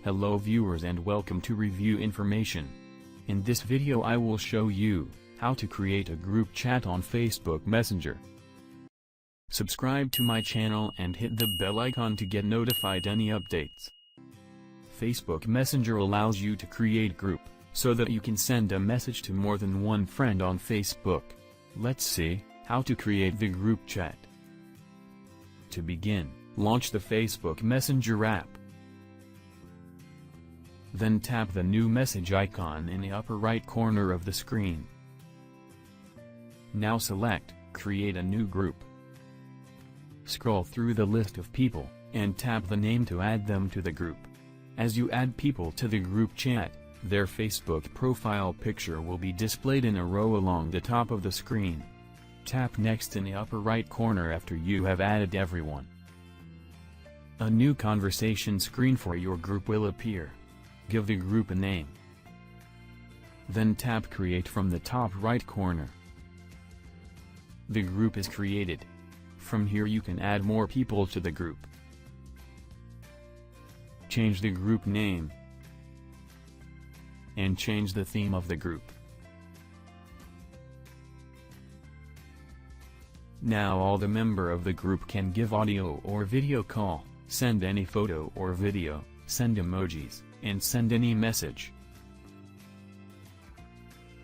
Hello viewers and welcome to Review Information. In this video I will show you how to create a group chat on Facebook Messenger. Subscribe to my channel and hit the bell icon to get notified any updates. Facebook Messenger allows you to create group, so that you can send a message to more than one friend on Facebook. Let's see how to create the group chat. To begin, launch the Facebook Messenger app. Then tap the new message icon in the upper right corner of the screen. Now select Create a new group. Scroll through the list of people, and tap the name to add them to the group. As you add people to the group chat, their Facebook profile picture will be displayed in a row along the top of the screen. Tap Next in the upper right corner after you have added everyone. A new conversation screen for your group will appear. Give the group a name. Then tap Create from the top right corner. The group is created. From here you can add more people to the group. Change the group name. And change the theme of the group. Now all the member of the group can give audio or video call, send any photo or video, send emojis, and send any message.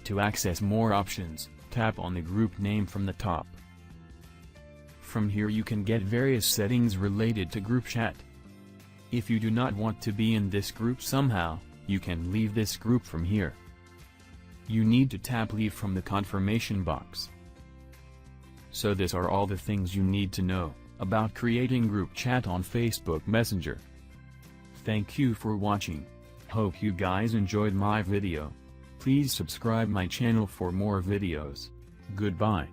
To access more options, tap on the group name from the top. From here you can get various settings related to group chat. If you do not want to be in this group somehow, you can leave this group from here. You need to tap Leave from the confirmation box. So these are all the things you need to know about creating group chat on Facebook Messenger. Thank you for watching. Hope you guys enjoyed my video. Please subscribe my channel for more videos. Goodbye.